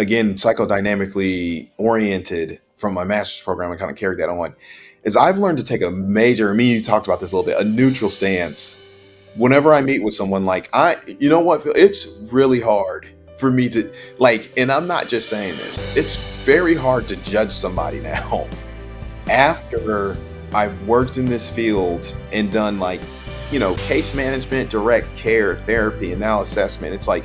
again, psychodynamically oriented from my master's program and kind of carried that on, is I've learned to take a major, me, you talked about this a little bit, a neutral stance. Whenever I meet with someone, like, you know what, Phil, it's really hard for me to, like, and I'm not just saying this, it's very hard to judge somebody now after I've worked in this field and done, like, case management, direct care, therapy, and now assessment. It's like,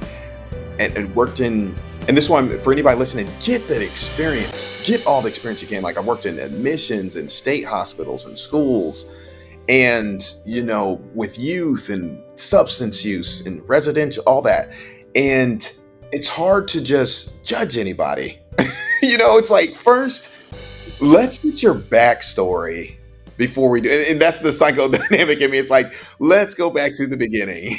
and worked in, and this one for anybody listening, get that experience, get all the experience you can. Like, I worked in admissions and state hospitals and schools, and with youth and substance use and residential, all that. And it's hard to just judge anybody. It's like, first, let's get your backstory before we do, and that's the psychodynamic in me. It's like, let's go back to the beginning.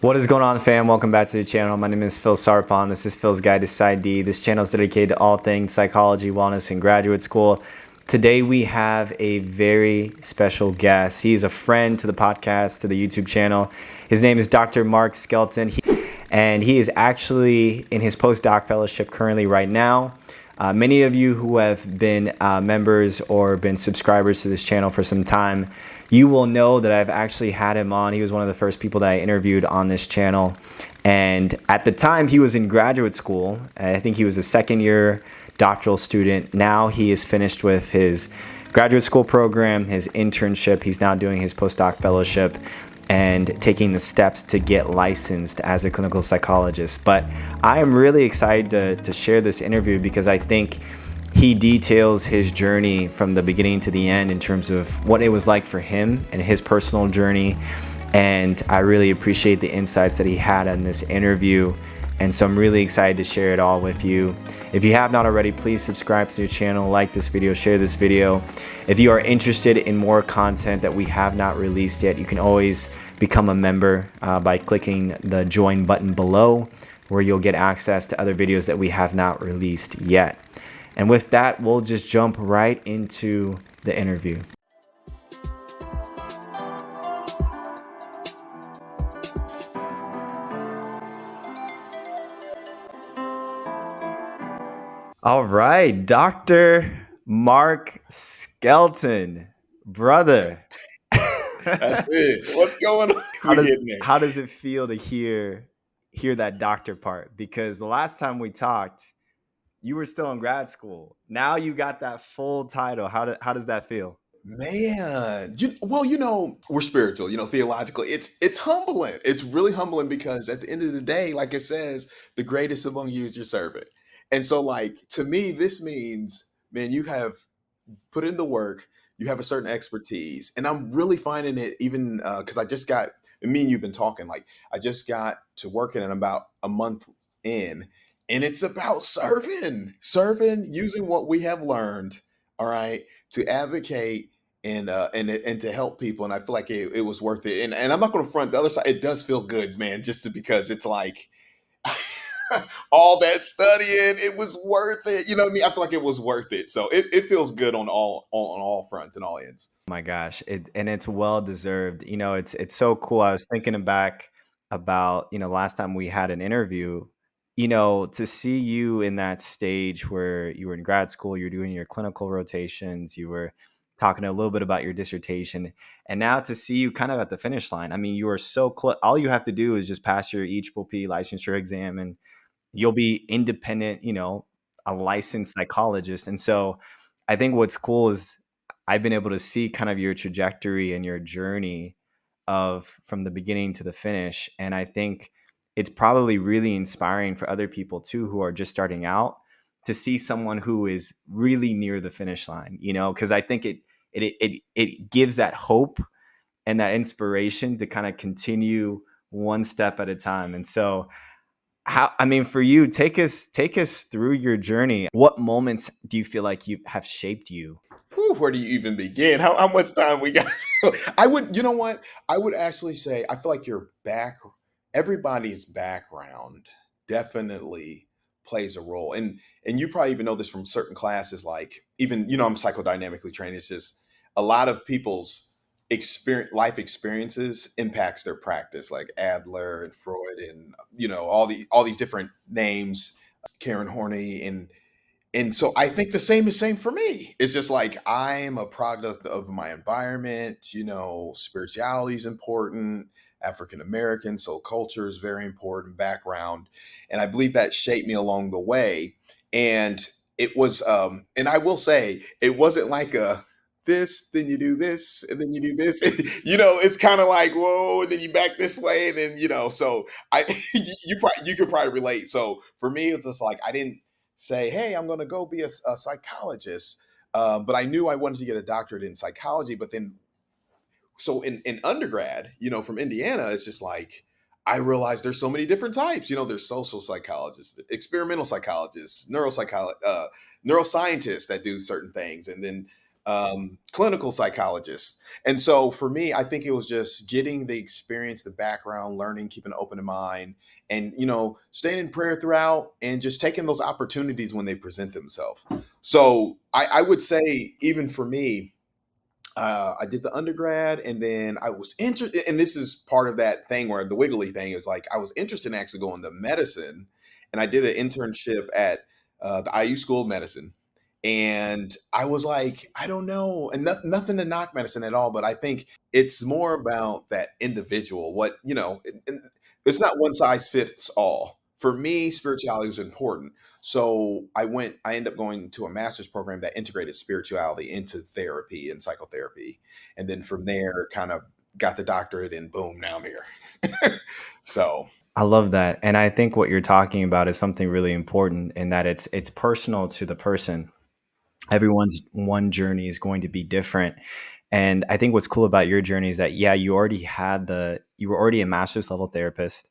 What is going on, fam? Welcome back to the channel. My name is Phil Sarpon. This is Phil's Guide to Psy.D. This channel is dedicated to all things psychology, wellness, and graduate school. Today we have a very special guest. He is a friend to the podcast, to the YouTube channel. His name is Dr. Mark Skelton, and he is actually in his postdoc fellowship currently right now. Many of you who have been members or been subscribers to this channel for some time, you will know that I've actually had him on. He was one of the first people that I interviewed on this channel. And at the time, he was in graduate school. I think he was a second-year doctoral student. Now he is finished with his graduate school program, his internship. He's now doing his postdoc fellowship and taking the steps to get licensed as a clinical psychologist. But I am really excited to share this interview because I think he details his journey from the beginning to the end in terms of what it was like for him and his personal journey. And I really appreciate the insights that he had in this interview. And so I'm really excited to share it all with you. If you have not already, please subscribe to the channel, like this video, share this video. If you are interested in more content that we have not released yet, you can always become a member by clicking the join button below, where you'll get access to other videos that we have not released yet. And with that, we'll just jump right into the interview. All right, Dr. Mark Skelton, brother. That's it. What's going on? How does it feel to hear that doctor part? Because the last time we talked, you were still in grad school. Now you got that full title. How does that feel? Man, we're spiritual, theologically. It's humbling. It's really humbling because at the end of the day, like it says, the greatest among you is your servant. And so, like, to me, this means, man, you have put in the work, you have a certain expertise. And I'm really finding it even because me and you've been talking, like, I just got to working in about a month in, and it's about serving, using what we have learned, all right, to advocate and to help people. And I feel like it was worth it. And I'm not going to front the other side. It does feel good, man, because it's like all that studying, it was worth it. You know what I mean? I feel like it was worth it. So it feels good on all fronts and all ends. Oh my gosh, and it's well deserved. It's so cool. I was thinking back about, last time we had an interview, to see you in that stage where you were in grad school, you're doing your clinical rotations, you were talking a little bit about your dissertation, and now to see you kind of at the finish line. I mean, you are so close. All you have to do is just pass your EPPP licensure exam and you'll be independent, a licensed psychologist. And so I think what's cool is I've been able to see kind of your trajectory and your journey of from the beginning to the finish. And I think it's probably really inspiring for other people too, who are just starting out, to see someone who is really near the finish line, because I think it gives that hope and that inspiration to kind of continue one step at a time. And so for you, take us through your journey. What moments do you feel like you have shaped you? Whew, where do you even begin? How much time we got? I would, you know what? I would actually say, I feel like everybody's background definitely plays a role. And you probably even know this from certain classes, like even, I'm psychodynamically trained. It's just a lot of people's life experiences impacts their practice, like Adler and Freud and, all these different names Karen Horney, and so I think the same is same for me. It's just like I'm a product of my environment. Spirituality is important. African American, so culture is very important. Background, and I believe that shaped me along the way. And it was, and I will say, it wasn't like a this, then you do this, and then you do this. It's kind of like whoa, and then you back this way, and then So I, you could probably relate. So for me, it's just like I didn't say, "Hey, I'm going to go be a psychologist." But I knew I wanted to get a doctorate in psychology. But then, so in undergrad, from Indiana, it's just like I realized there's so many different types. There's social psychologists, experimental psychologists, neuroscientists that do certain things, and then clinical psychologists. And so for me, I think it was just getting the experience, the background, learning, keeping an open mind, and staying in prayer throughout, and just taking those opportunities when they present themselves. So I would say, even for me, I did the undergrad, and then I was interested, and this is part of that thing where the wiggly thing is like I was interested in actually going to medicine, and I did an internship at the IU School of Medicine, and I was like, I don't know, and nothing to knock medicine at all, but I think it's more about that individual. And it's not one size fits all. For me, spirituality was important. So I ended up going to a master's program that integrated spirituality into therapy and psychotherapy. And then from there, kind of got the doctorate, and boom, now I'm here. So, I love that. And I think what you're talking about is something really important in that it's personal to the person. Everyone's one journey is going to be different. And I think what's cool about your journey is that yeah, you were already a master's level therapist.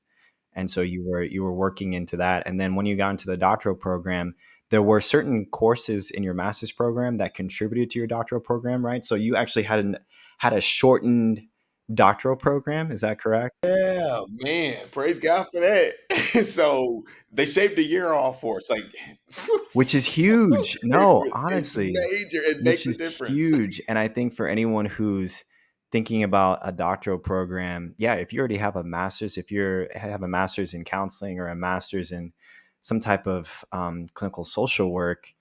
And so you were working into that. And then when you got into the doctoral program, there were certain courses in your master's program that contributed to your doctoral program, right? So you actually had a shortened doctoral program. Is that correct? yeah, man, praise God for that. So they shaved a year off for us. Like, Which is huge. No, it's honestly, major. It which makes a is difference. huge. And I think for anyone who's thinking about a doctoral program, yeah, if you already have a master's, if you have a master's in counseling or a master's in some type of clinical social work,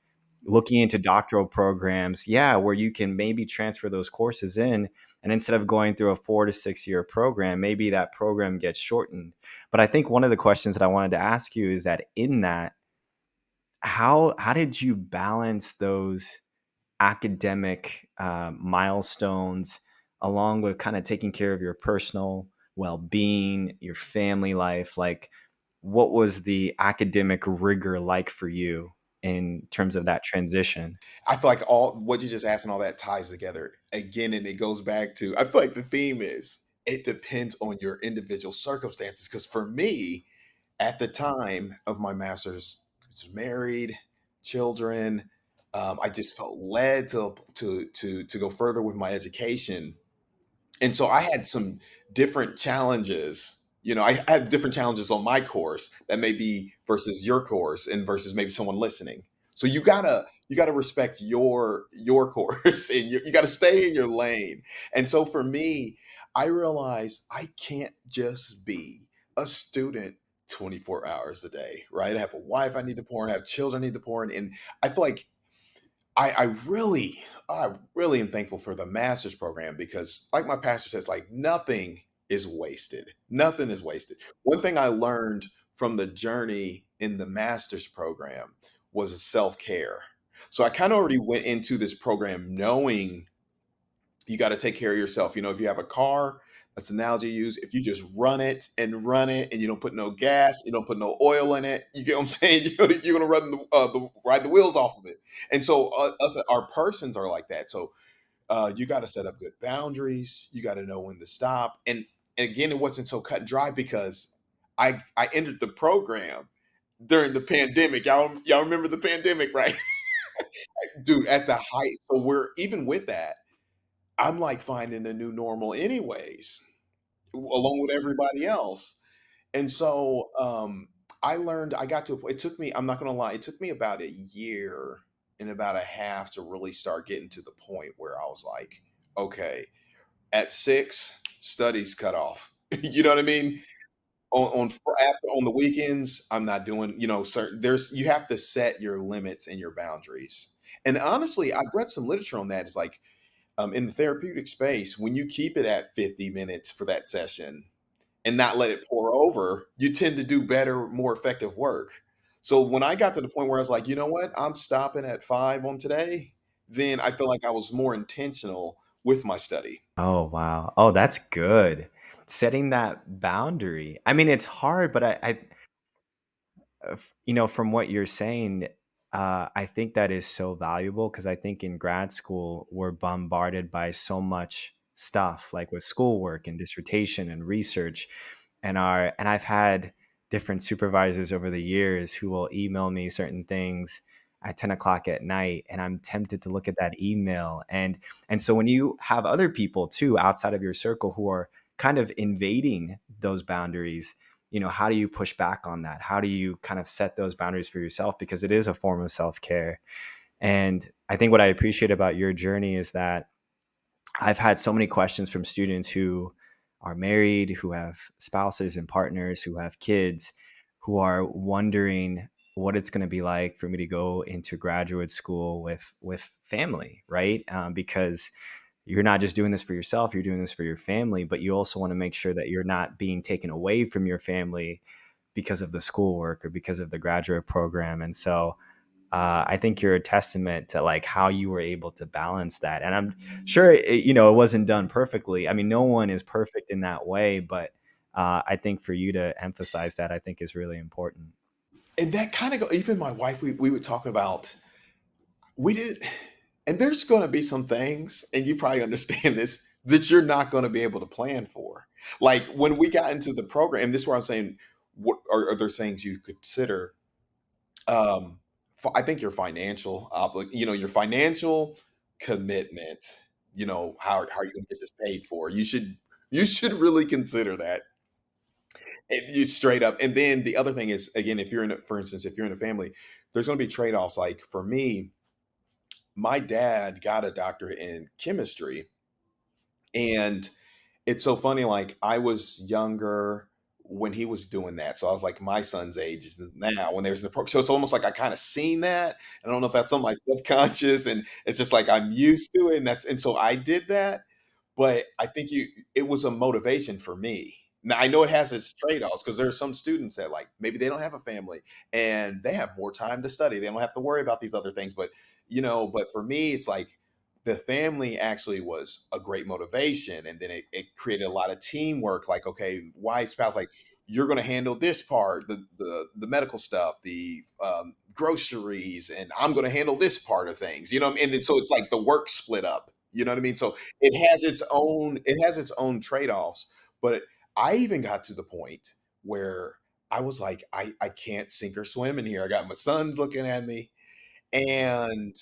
looking into doctoral programs, yeah, where you can maybe transfer those courses in. And instead of going through a 4 to 6 year program, maybe that program gets shortened. But I think one of the questions that I wanted to ask you is that in that, how did you balance those academic milestones along with kind of taking care of your personal well-being, your family life? Like, what was the academic rigor like for you in terms of that transition? I feel like all what you just asked and all that ties together again, and it goes back to I feel like the theme is it depends on your individual circumstances. Because for me, at the time of my master's, I was married, children. I just felt led to go further with my education, and so I had some different challenges. I had different challenges on my course that may be versus your course and versus maybe someone listening. So you gotta respect your course, and you gotta stay in your lane. And so for me, I realized I can't just be a student 24 hours a day, right? I have a wife I need to pour in, I have children I need to pour in, and I feel like I really am thankful for the master's program because, like my pastor says, like nothing is wasted. Nothing is wasted. One thing I learned from the journey in the master's program was self care. So I kind of already went into this program knowing you got to take care of yourself. If you have a car, that's the analogy you use. If you just run it and you don't put no gas, you don't put no oil in it, you get what I'm saying? You're gonna run ride the wheels off of it. And so our persons are like that. So you got to set up good boundaries. You got to know when to stop. And again, it wasn't so cut and dry because I entered the program during the pandemic. Y'all remember the pandemic, right? Dude, at the height. So we're even with that. I'm like finding a new normal anyways, along with everybody else. And so I learned I got to a point, it took me, I'm not gonna lie, it took me about a year and about a half to really start getting to the point where I was like, okay, at 6, studies cut off. You know what I mean? After on the weekends, I'm not doing, certain there's you have to set your limits and your boundaries. And honestly, I've read some literature on that. It's like in the therapeutic space, when you keep it at 50 minutes for that session and not let it pour over, you tend to do better, more effective work. So when I got to the point where I was like, you know what, I'm stopping at 5 on today, then I feel like I was more intentional with my study. Oh, wow. Oh, that's good. Setting that boundary. I mean, it's hard, but from what you're saying, I think that is so valuable because I think in grad school, we're bombarded by so much stuff, like with schoolwork and dissertation and research. And I've had different supervisors over the years who will email me certain things at 10 o'clock at night, and I'm tempted to look at that email. And so when you have other people too outside of your circle who are kind of invading those boundaries, how do you push back on that? How do you kind of set those boundaries for yourself? Because it is a form of self-care. And I think what I appreciate about your journey is that I've had so many questions from students who are married, who have spouses and partners, who have kids, who are wondering what it's going to be like for me to go into graduate school with family, right? Because you're not just doing this for yourself, you're doing this for your family, but you also want to make sure that you're not being taken away from your family because of the schoolwork or because of the graduate program. And so I think you're a testament to like how you were able to balance that. And I'm sure it wasn't done perfectly. I mean, no one is perfect in that way, but I think for you to emphasize that, I think is really important. And that kind of go, even my wife, we would talk about, we did, and there's going to be some things, and you probably understand this, that you're not going to be able to plan for. Like when we got into the program, this is where I'm saying, what are there things you consider? I think your your financial commitment, how are you going to get this paid for? You should really consider that. And you straight up. And then the other thing is, again, for instance, if you're in a family, there's going to be trade-offs. Like for me, my dad got a doctorate in chemistry, and it's so funny, like, I was younger when he was doing that, so I was, like, my son's age is now when there's the pro so it's almost like I kinda seen that. I don't know if that's on my subconscious, and it's just like I'm used to it, and so I did that, but I think it was a motivation for me. Now, I know it has its trade-offs because there are some students that, like, maybe they don't have a family, and they have more time to study, they don't have to worry about these other things, but for me, it's like the family actually was a great motivation, and then it created a lot of teamwork. Like, okay, wife, spouse, like you're going to handle this part, the medical stuff, the groceries, and I'm going to handle this part of things, and then so it's like the work split up, you know what I mean? So it has its own trade-offs. But I even got to the point where I was like, I can't sink or swim in here. I got my sons looking at me, and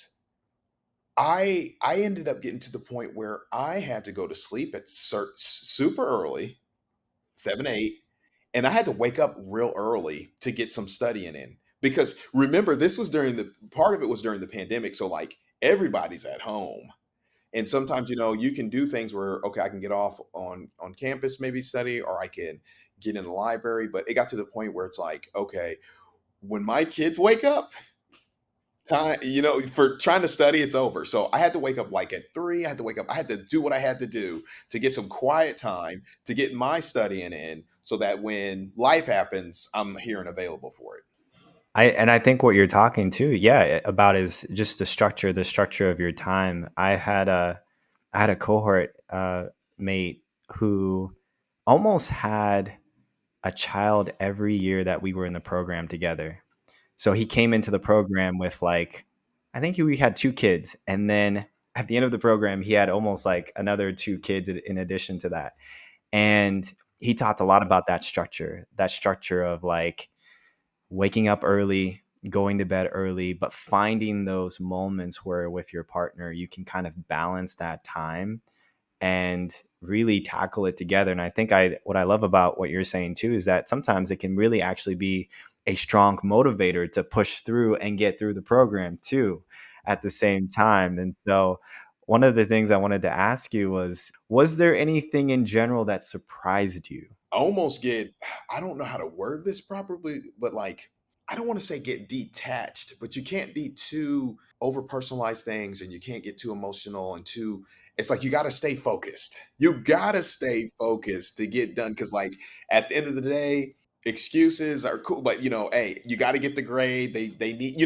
I ended up getting to the point where I had to go to sleep at super early, 7, 8, and I had to wake up real early to get some studying in. Because remember, this was during the part of it was during the pandemic, so, like, everybody's at home. And sometimes, you can do things where, okay, I can get off on campus, maybe study, or I can get in the library, but it got to the point where it's like, okay, when my kids wake up, time, for trying to study, it's over. So I had to wake up like at 3. I had to wake up. I had to do what I had to do to get some quiet time to get my studying in so that when life happens, I'm here and available for it. I think what you're talking to, yeah, about is just the structure of your time. I had a cohort mate who almost had a child every year that we were in the program together. So he came into the program with like, I think we had 2 kids, and then at the end of the program, he had almost like another 2 kids in addition to that. And he talked a lot about that structure of like waking up early, going to bed early, but finding those moments where with your partner you can kind of balance that time and really tackle it together. And I think I what I love about what you're saying too is that sometimes it can really actually be a strong motivator to push through and get through the program too at the same time. And so one of the things I wanted to ask you was there anything in general that surprised you? almost get, I don't know how to word this properly, but like, I don't want to say get detached, but you can't be too over personalized things and you can't get too emotional and too, it's like you got to stay focused. You got to stay focused to get done. Cause like at the end of the day, excuses are cool, but hey, you got to get the grade. They need,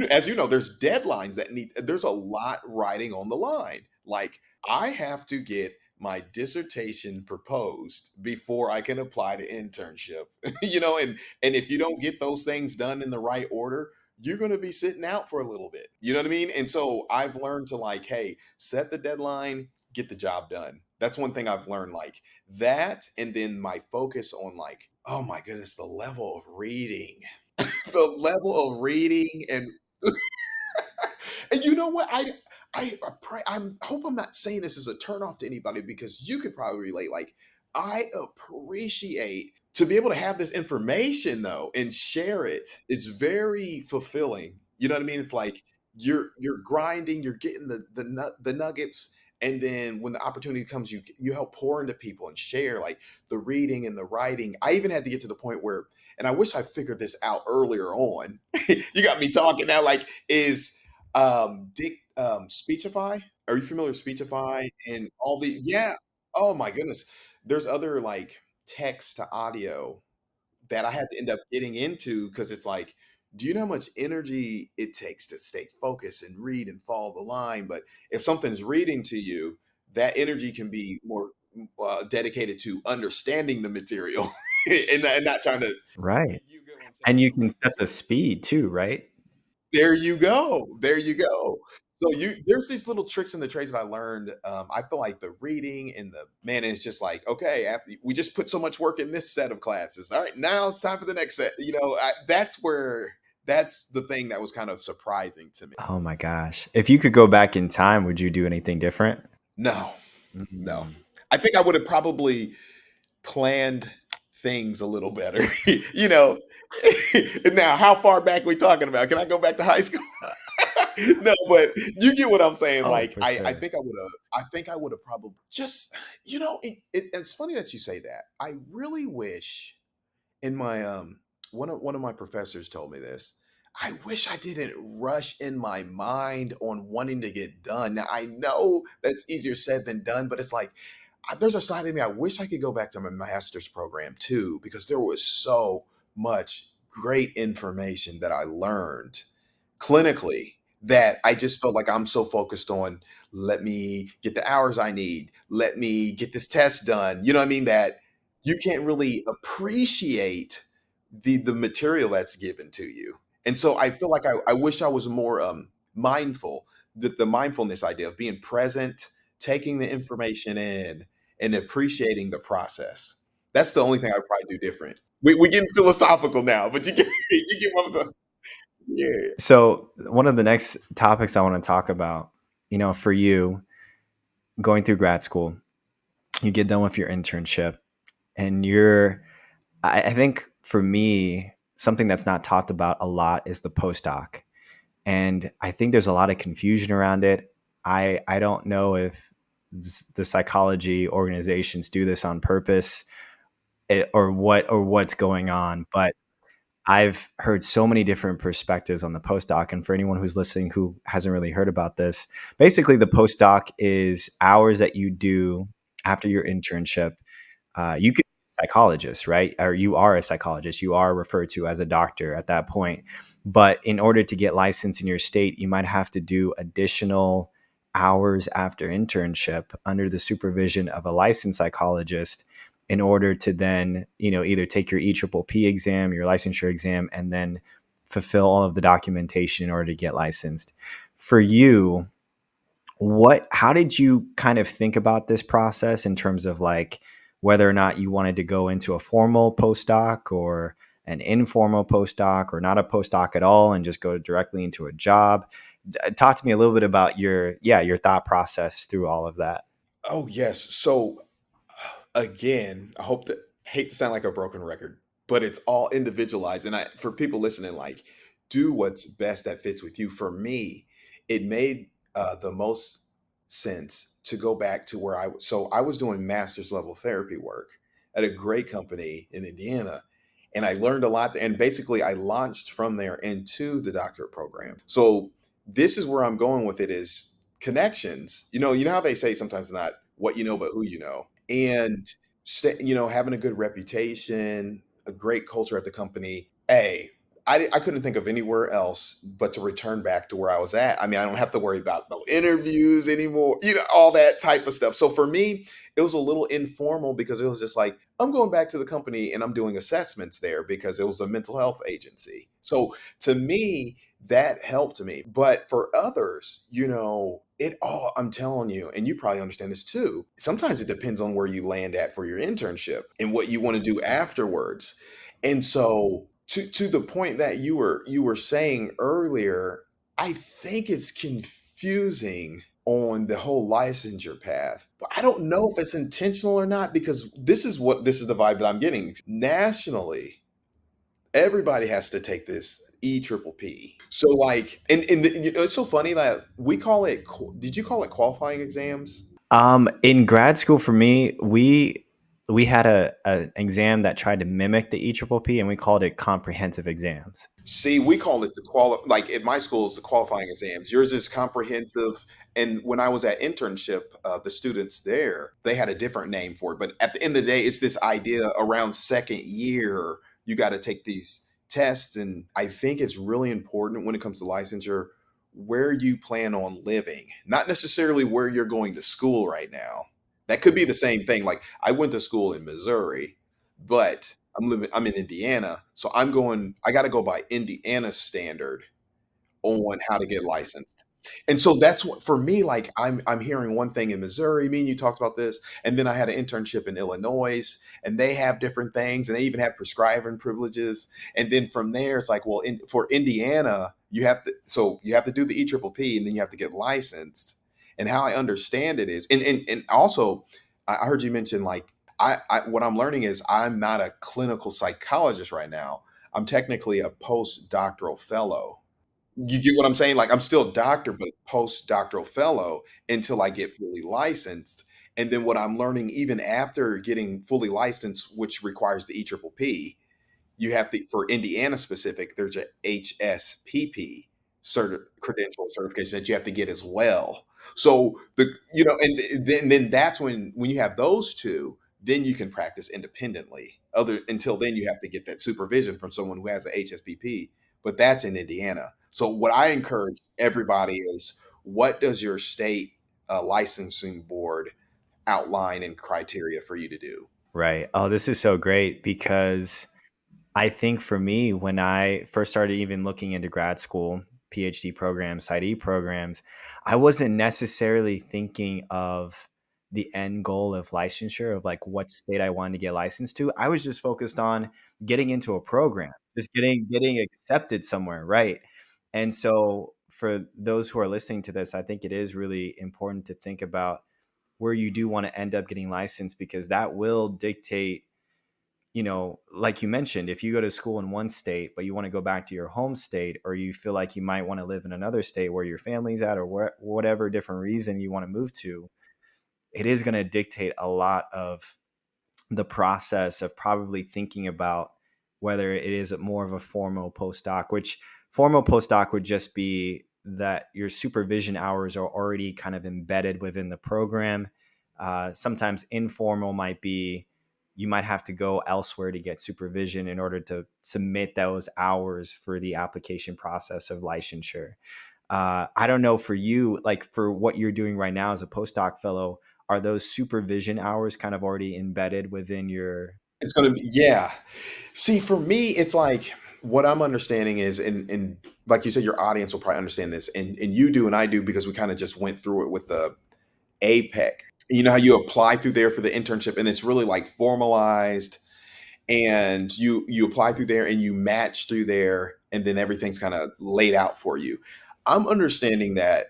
as you know, there's deadlines that need, there's a lot riding on the line. Like I have to get my dissertation proposed before I can apply to internship. And if you don't get those things done in the right order, you're going to be sitting out for a little bit. You know what I mean? And so I've learned to like, hey, set the deadline, get the job done. That's one thing I've learned, like that. And then my focus on like, oh my goodness, the level of reading, the level of reading and you know what? I pray. Hope I'm not saying this as a turnoff to anybody because you could probably relate. Like I appreciate to be able to have this information though and share it. It's very fulfilling. You know what I mean? It's like you're grinding, you're getting the nuggets, and then when the opportunity comes, you help pour into people and share like the reading and the writing. I even had to get to the point where, and I wish I figured this out earlier on. You got me talking now. Like is Dick, Speechify. Are you familiar with Speechify and all the yeah. Oh my goodness. There's other like text to audio that I had to end up getting into because it's like, do you know how much energy it takes to stay focused and read and follow the line? But if something's reading to you, that energy can be more dedicated to understanding the material and not trying to. Right. You get what I'm saying? And you To can read set it. the speed too, right? There you go. There you go. So there's these little tricks and the trades that I learned. I feel like the reading and the man is just like, okay, after, we just put so much work in this set of classes. All right, now it's time for the next set. That's the thing that was kind of surprising to me. Oh my gosh. If you could go back in time, would you do anything different? No, no. Mm. I think I would have probably planned things a little better. you know. Now, how far back we talking about? Can I go back to high school? Uh, No, but you get what I'm saying. oh, Like, for I sure. think I think I would have probably just, it's funny that you say that. I really wish in my one of my professors told me this. I wish I didn't rush in my mind on wanting to get done. Now I know that's easier said than done, but it's like there's a side of me I wish I could go back to my master's program too because there was so much great information that I learned clinically that I just felt like I'm so focused on let me get the hours I need, let me get this test done. You know what I mean? That you can't really appreciate the material that's given to you. And so I feel like I wish I was more mindful, the mindfulness idea of being present, taking the information in, and appreciating the process. That's the only thing I'd probably do different. We getting philosophical now, but you get you get what I'm saying. Yeah. So, one of the next topics I want to talk about, for you going through grad school, you get done with your internship, and I think for me, something that's not talked about a lot is the postdoc. And I think there's a lot of confusion around it. I don't know if the psychology organizations do this on purpose, or what's going on, but I've heard so many different perspectives on the postdoc. And for anyone who's listening who hasn't really heard about this, basically the postdoc is hours that you do after your internship. You could be a psychologist, right? Or you are a psychologist. You are referred to as a doctor at that point. But in order to get licensed in your state, you might have to do additional hours after internship under the supervision of a licensed psychologist in order to then, either take your EPPP exam, your licensure exam, and then fulfill all of the documentation in order to get licensed. For you, how did you kind of think about this process in terms of like whether or not you wanted to go into a formal postdoc or an informal postdoc or not a postdoc at all and just go directly into a job? Talk to me a little bit about your thought process through all of that. Oh yes. So again, I hope that hate to sound like a broken record, but it's all individualized. And for people listening, like do what's best that fits with you. For me, it made the most sense to go back to where so I was doing master's level therapy work at a great company in Indiana. And I learned a lot. And basically, I launched from there into the doctorate program. So this is where I'm going with it is connections. You know how they say sometimes it's not what you know, but who you know. And having a good reputation, a great culture at the company. I couldn't think of anywhere else but to return back to where I was at. I mean, I don't have to worry about no interviews anymore, all that type of stuff. So for me, it was a little informal because it was just like, I'm going back to the company and I'm doing assessments there because it was a mental health agency. So to me, that helped me. But for others, I'm telling you, and you probably understand this too. Sometimes it depends on where you land at for your internship and what you want to do afterwards. And so to the point that you were saying earlier, I think it's confusing on the whole licensure path. But I don't know if it's intentional or not because this is the vibe that I'm getting. Nationally, everybody has to take this EPPP. So like, it's so funny that we call it. Did you call it qualifying exams? In grad school for me, we had an exam that tried to mimic the EPPP, and we called it comprehensive exams. See, we call it like at my school, it's the qualifying exams. Yours is comprehensive. And when I was at internship, the students there, they had a different name for it. But at the end of the day, it's this idea around second year, you got to take these tests. And I think it's really important when it comes to licensure, where you plan on living, not necessarily where you're going to school right now. That could be the same thing. Like I went to school in Missouri, but I'm in Indiana, so I got to go by Indiana standard on how to get licensed. And so that's what for me, like I'm hearing one thing in Missouri, me and you talked about this, and then I had an internship in Illinois, and they have different things, and they even have prescribing privileges. And then from there, it's like, well, for Indiana, you have to do the EPPP, and then you have to get licensed. And how I understand it is, and also, I heard you mention like what I'm learning is I'm not a clinical psychologist right now. I'm technically a postdoctoral fellow. You get what I'm saying? Like I'm still a doctor, but postdoctoral fellow until I get fully licensed. And then what I'm learning even after getting fully licensed, which requires the EPPP, you have to for Indiana specific, there's a HSPP credential certification that you have to get as well. So and then that's when you have those two, then you can practice independently. Other until then you have to get that supervision from someone who has a HSPP, but that's in Indiana. So what I encourage everybody is what does your state licensing board outline and criteria for you to do? Right. Oh, this is so great because I think for me, when I first started even looking into grad school, PhD programs, Psy.D programs, I wasn't necessarily thinking of the end goal of licensure of like what state I wanted to get licensed to. I was just focused on getting into a program, just getting accepted somewhere, right? And so for those who are listening to this, I think it is really important to think about where you do want to end up getting licensed because that will dictate, like you mentioned, if you go to school in one state, but you want to go back to your home state, or you feel like you might want to live in another state where your family's at, or whatever different reason you want to move to, it is going to dictate a lot of the process of probably thinking about whether it is more of a formal postdoc, which formal postdoc would just be that your supervision hours are already kind of embedded within the program. Sometimes informal might be you might have to go elsewhere to get supervision in order to submit those hours for the application process of licensure. I don't know for you, like for what you're doing right now as a postdoc fellow, are those supervision hours kind of already embedded within your? It's going to be, yeah. See, for me, it's like what I'm understanding is, and like you said, your audience will probably understand this, and you do, and I do, because we kind of just went through it with the APEC. You know how you apply through there for the internship, and it's really like formalized, and you apply through there, and you match through there, and then everything's kind of laid out for you. I'm understanding that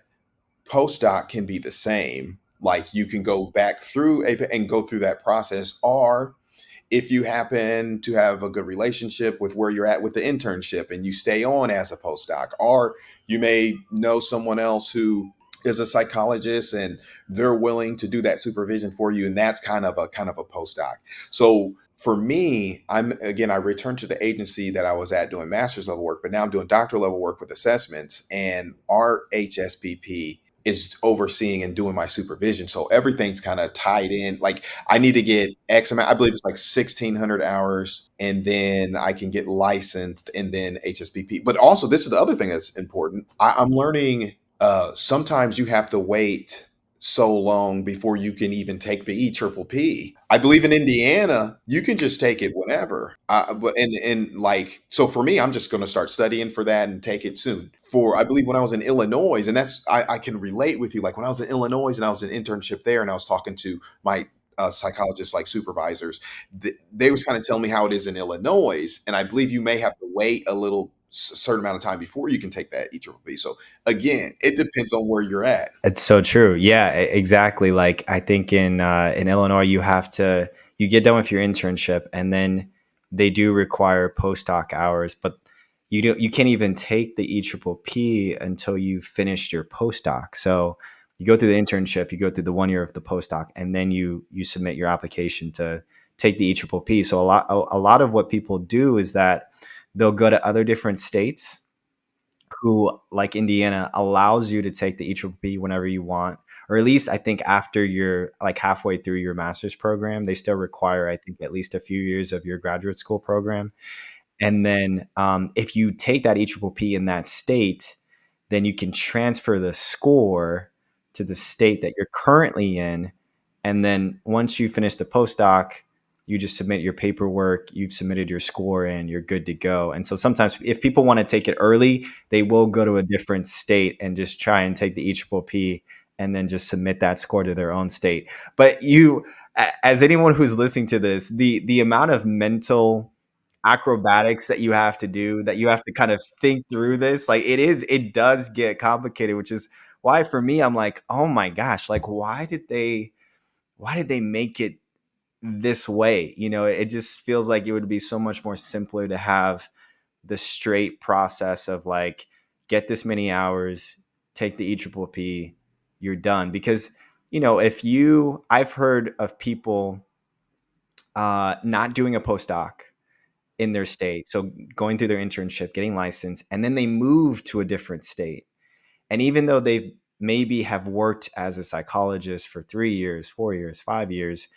postdoc can be the same. Like you can go back through APEC and go through that process, or if you happen to have a good relationship with where you're at with the internship and you stay on as a postdoc, or you may know someone else who is a psychologist and they're willing to do that supervision for you, and that's kind of a postdoc. So for me, I returned to the agency that I was at doing master's level work, but now I'm doing doctoral level work with assessments, and our HSPP is overseeing and doing my supervision. So everything's kind of tied in. Like I need to get X amount, I believe it's like 1,600 hours, and then I can get licensed and then HSPP. But also, this is the other thing that's important. I'm learning sometimes you have to wait so long before you can even take the EPPP. I believe in Indiana, you can just take it whenever. But and like so for me, I'm just going to start studying for that and take it soon. For I believe when I was in Illinois, and I can relate with you. Like when I was in Illinois and I was in internship there, and I was talking to my psychologists, like supervisors, they was kind of telling me how it is in Illinois, and I believe you may have to wait a little certain amount of time before you can take that EPPP. So again, it depends on where you're at. It's so true. Yeah, exactly. Like I think in Illinois, you get done with your internship, and then they do require postdoc hours, but you can't even take the EPPP until you've finished your postdoc. So you go through the internship, you go through the 1 year of the postdoc, and then you submit your application to take the EPPP. So a lot of what people do is that they'll go to other different states who, like Indiana, allows you to take the EPPP whenever you want, or at least I think after you're like halfway through your master's program, they still require, I think, at least a few years of your graduate school program. And then if you take that EPPP in that state, then you can transfer the score to the state that you're currently in. And then once you finish the postdoc, you just submit your paperwork, you've submitted your score, and you're good to go. And so sometimes if people want to take it early, they will go to a different state and just try and take the EPPP and then just submit that score to their own state. But as anyone who's listening to this, the amount of mental acrobatics that you have to do, that you have to kind of think through this, like it does get complicated, which is why for me I'm like, oh my gosh, like why did they make it this way? It just feels like it would be so much more simpler to have the straight process of like, get this many hours, take the EPPP, you're done. Because if I've heard of people not doing a postdoc in their state, so going through their internship, getting licensed, and then they move to a different state, and even though they maybe have worked as a psychologist for 3 years, 4 years, 5 years,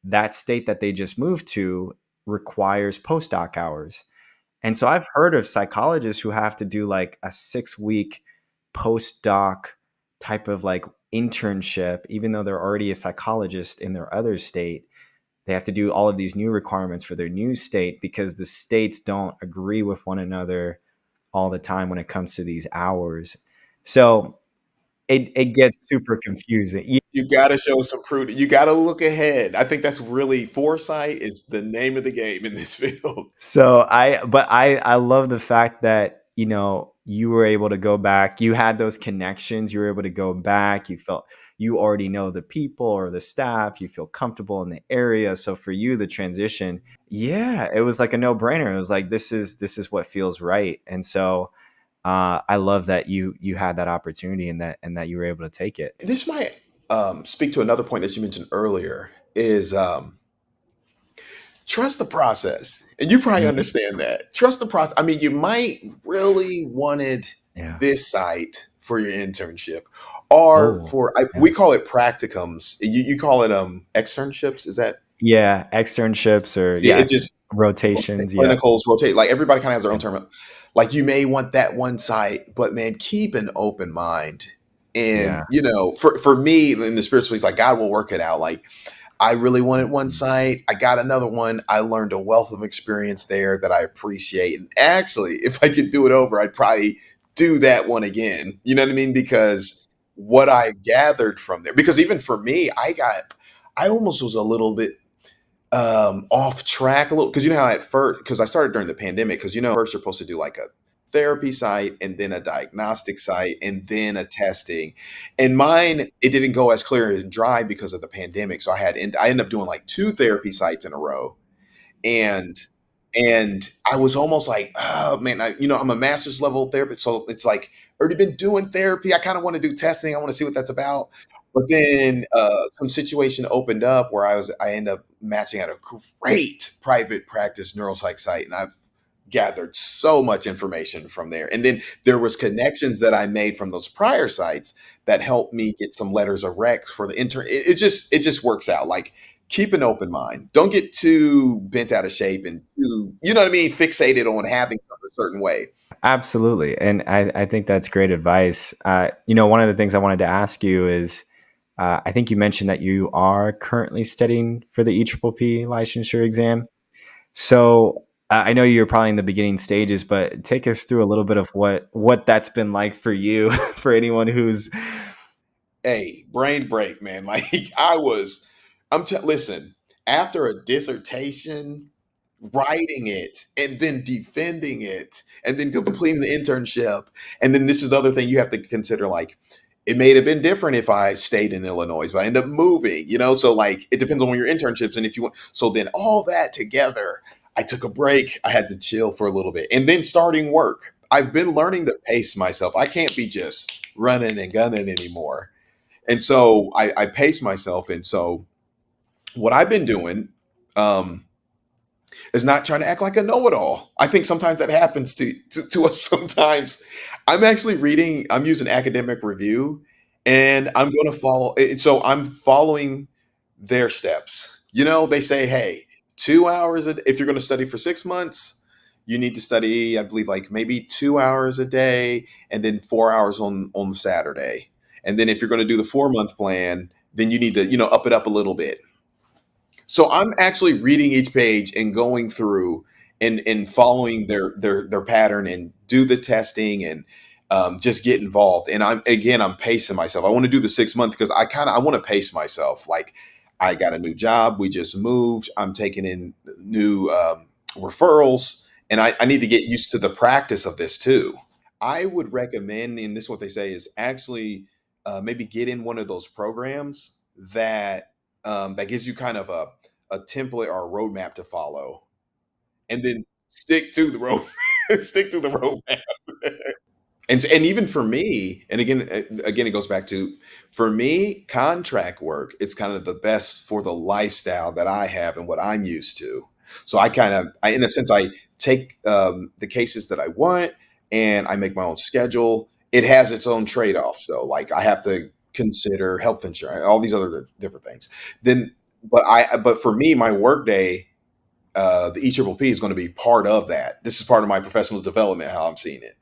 that state that they just moved to requires postdoc hours. And so I've heard of psychologists who have to do like a 6 week postdoc type of like internship, even though they're already a psychologist in their other state. They have to do all of these new requirements for their new state because the states don't agree with one another all the time when it comes to these hours. So it gets super confusing. You got to show some prudence. You got to look ahead. I think that's really foresight is the name of the game in this field. But I love the fact that you were able to go back. You had those connections. You were able to go back. You felt you already know the people or the staff. You feel comfortable in the area. So for you, the transition, yeah, it was like a no brainer. It was like this is what feels right. And so I love that you had that opportunity and that you were able to take it. This might speak to another point that you mentioned earlier is trust the process. And you probably Mhm. understand that. Trust the process. I mean, you might really wanted Yeah. this site for your internship or Oh, we yeah. call it practicums. You call it externships. Is that Yeah, externships or it yeah, just rotations. Yeah. clinicals rotate. Like everybody kind of has their Yeah. own term. Like you may want that one site, but man, keep an open mind. And Yeah. for me in the spiritual space, like God will work it out. Like I really wanted one Mhm. site. I got another one. I learned a wealth of experience there that I appreciate. And actually, if I could do it over, I'd probably do that one again. You know what I mean? Because what I gathered from there, because even for me, I almost was a little bit off track a little because you know how at first because I started during the pandemic because first you're supposed to do like a therapy site and then a diagnostic site and then a testing and mine it didn't go as clear and dry because of the pandemic so I ended up doing like two therapy sites in a row and I was almost like, oh man, I'm a master's level therapist, so it's like already been doing therapy. I kind of want to do testing. I want to see what that's about. But then some situation opened up where I end up matching at a great private practice neuropsych site, and I've gathered so much information from there. And then there was connections that I made from those prior sites that helped me get some letters of rec for the intern. It just works out. Like, keep an open mind. Don't get too bent out of shape and too, you know what I mean, fixated on having something a certain way. Absolutely. And I think that's great advice. One of the things I wanted to ask you is I think you mentioned that you are currently studying for the EPPP licensure exam. So I know you're probably in the beginning stages, but take us through a little bit of what that's been like for you, for anyone who's Hey, brain break, man. Like, listen, after a dissertation, writing it and then defending it and then completing the internship. And then this is the other thing you have to consider, like, it may have been different if I stayed in Illinois, but I end up moving, So like it depends on your internships and if you want. So then all that together, I took a break. I had to chill for a little bit. And then starting work. I've been learning to pace myself. I can't be just running and gunning anymore. And so I pace myself. And so what I've been doing, um, is not trying to act like a know-it-all. I think sometimes that happens to us sometimes. I'm using academic review, and I'm going to follow it. So I'm following their steps. They say, hey, 2 hours if you're going to study for 6 months, you need to study, I believe, like maybe 2 hours a day and then 4 hours on the Saturday. And then if you're going to do the 4 month plan, then you need to, up it up a little bit. So I'm actually reading each page and going through and following their pattern and do the testing and just get involved. And I'm pacing myself. I want to do the 6 month because I want to pace myself. Like, I got a new job. We just moved. I'm taking in new referrals, and I need to get used to the practice of this too. I would recommend, and this is what they say, is actually maybe get in one of those programs that gives you kind of a template or a roadmap to follow, and then stick to the road, stick to the roadmap. And even for me, and again, it goes back to, for me, contract work. It's kind of the best for the lifestyle that I have and what I'm used to. So in a sense, I take the cases that I want, and I make my own schedule. It has its own trade offs, though. Like, I have to consider health insurance, all these other different things. Then, but for me, my workday, the EPPP is going to be part of that. This is part of my professional development, how I'm seeing it.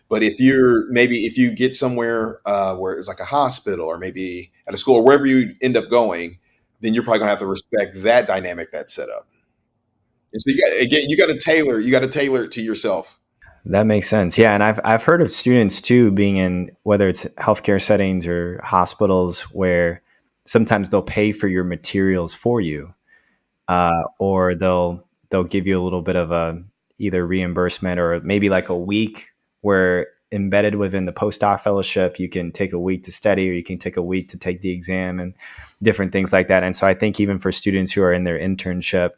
But if you get somewhere where it's like a hospital or maybe at a school or wherever you end up going, then you're probably gonna have to respect that dynamic that's set up. And so you got to tailor it to yourself. that makes sense. Yeah, and I've heard of students too being in whether it's healthcare settings or hospitals where sometimes they'll pay for your materials for you, or they'll give you a little bit of a either reimbursement or maybe like a week where embedded within the postdoc fellowship you can take a week to study or you can take a week to take the exam and different things like that. And so I think even for students who are in their internship,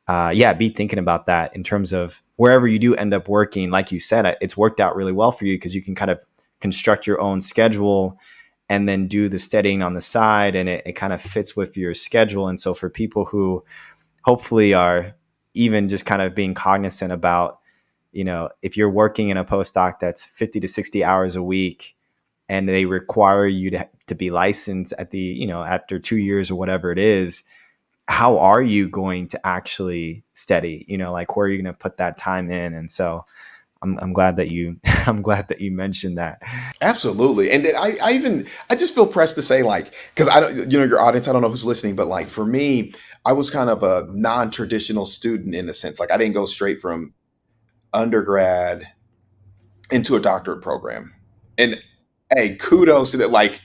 yeah, be thinking about that in terms of wherever you do end up working. Like you said, it's worked out really well for you because you can kind of construct your own schedule and then do the studying on the side, and it kind of fits with your schedule. And so for people who hopefully are even just kind of being cognizant about, if you're working in a postdoc that's 50 to 60 hours a week and they require you to be licensed at the, after 2 years or whatever it is, how are you going to actually study? Like, where are you going to put that time in? And so I'm glad that you, I'm glad that you mentioned that. Absolutely. And then I just feel pressed to say, like, because I don't, your audience, I don't know who's listening, but like for me, I was kind of a non-traditional student in a sense. Like, I didn't go straight from undergrad into a doctorate program. And hey, kudos to that. Like,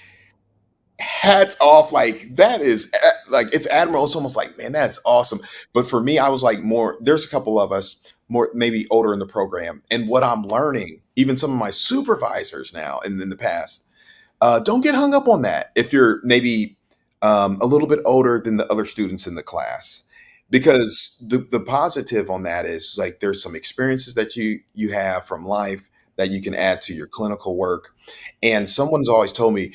hats off. Like, that is like, it's admirable. It's almost like, man, that's awesome. But for me, I was like, there's a couple of us more maybe older in the program, and what I'm learning, even some of my supervisors now and in the past, don't get hung up on that if you're maybe a little bit older than the other students in the class, because the positive on that is, like, there's some experiences that you have from life that you can add to your clinical work. And someone's always told me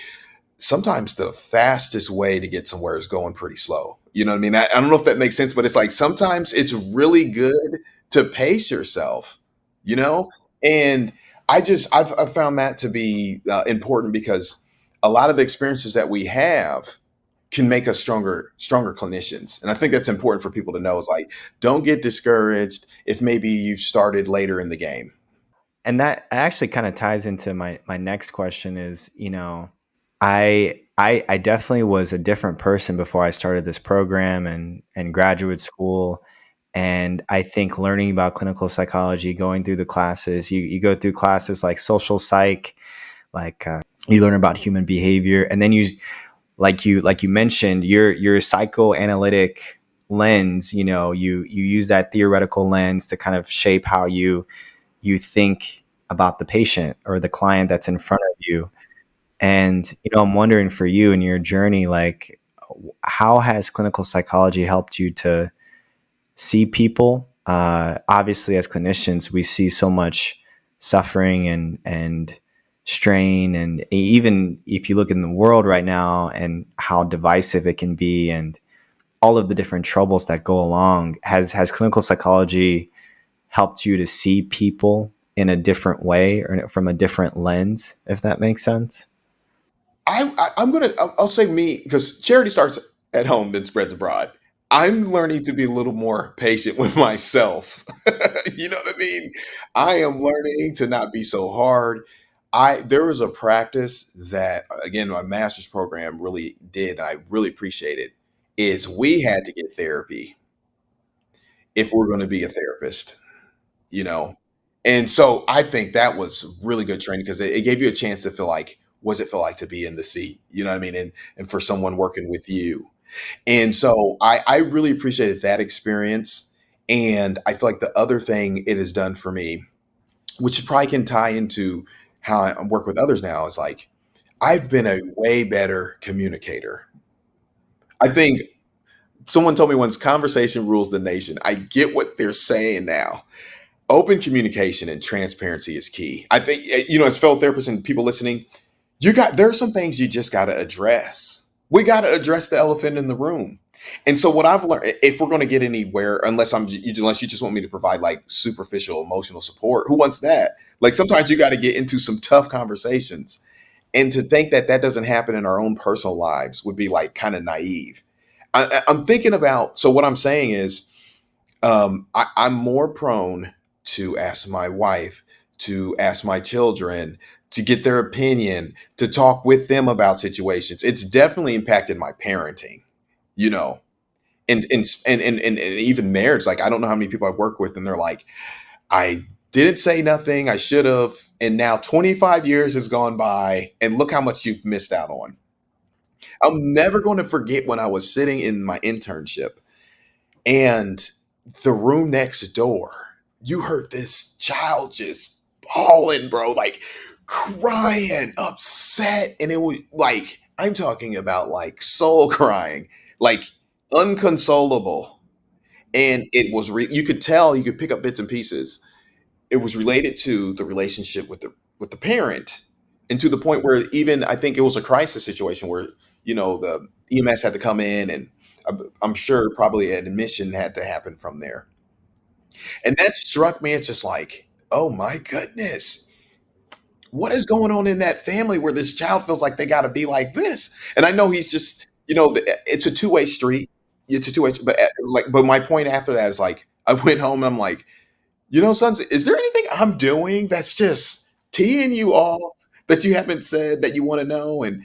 sometimes the fastest way to get somewhere is going pretty slow. You know what I mean? I don't know if that makes sense, but it's like sometimes it's really good to pace yourself, you know? And I've found that to be important because a lot of the experiences that we have can make us stronger clinicians. And I think that's important for people to know is like, don't get discouraged if maybe you started later in the game. And that actually kind of ties into my next question is, I definitely was a different person before I started this program and graduate school. And I think learning about clinical psychology, going through the classes, you go through classes like social psych, like you learn about human behavior, and then you mentioned your psychoanalytic lens. You use that theoretical lens to kind of shape how you think about the patient or the client that's in front of you. And I'm wondering for you in your journey, like, how has clinical psychology helped you to see people? Obviously, as clinicians, we see so much suffering and strain, and even if you look in the world right now and how divisive it can be, and all of the different troubles that go along, has clinical psychology helped you to see people in a different way or from a different lens, if that makes sense? I'll say me because charity starts at home, then spreads abroad. I'm learning to be a little more patient with myself. You know what I mean? I am learning to not be so hard. I There was a practice that again my master's program really did. I really appreciate it. Is we had to get therapy if we're going to be a therapist, you know? And so I think that was really good training because it gave you a chance to feel like, what's it feel like to be in the seat? You know what I mean? And for someone working with you. And so I really appreciated that experience. And I feel like the other thing it has done for me, which probably can tie into how I work with others now, is like I've been a way better communicator. I think someone told me once conversation rules the nation. I get what they're saying now. Open communication and transparency is key. I think as fellow therapists and people listening, there's some things you just got to address. We got to address the elephant in the room. And so what I've learned, if we're going to get anywhere, unless you just want me to provide like superficial emotional support, who wants that? Like sometimes you got to get into some tough conversations, and to think that that doesn't happen in our own personal lives would be like kind of naive. I'm thinking about. So what I'm saying is, I'm more prone to ask my wife, to ask my children, to get their opinion, to talk with them about situations. It's definitely impacted my parenting, you know, and even marriage. Like I don't know how many people I've worked with, and they're like, I didn't say nothing, I should have, and now 25 years has gone by, and look how much you've missed out on. I'm never going to forget when I was sitting in my internship and the room next door, you heard this child just bawling, bro, like crying, upset. And it was like, I'm talking about like soul crying, like unconsolable. And you could tell, you could pick up bits and pieces. It was related to the relationship with the parent, and to the point where even I think it was a crisis situation where the EMS had to come in, and I'm sure probably an admission had to happen from there. And that struck me. It's just like, oh my goodness, what is going on in that family where this child feels like they got to be like this? And I know he's just, it's a two-way street. It's a two-way, but my point after that is like, I went home and I'm like, sons, is there anything I'm doing that's just teeing you off that you haven't said that you want to know? And,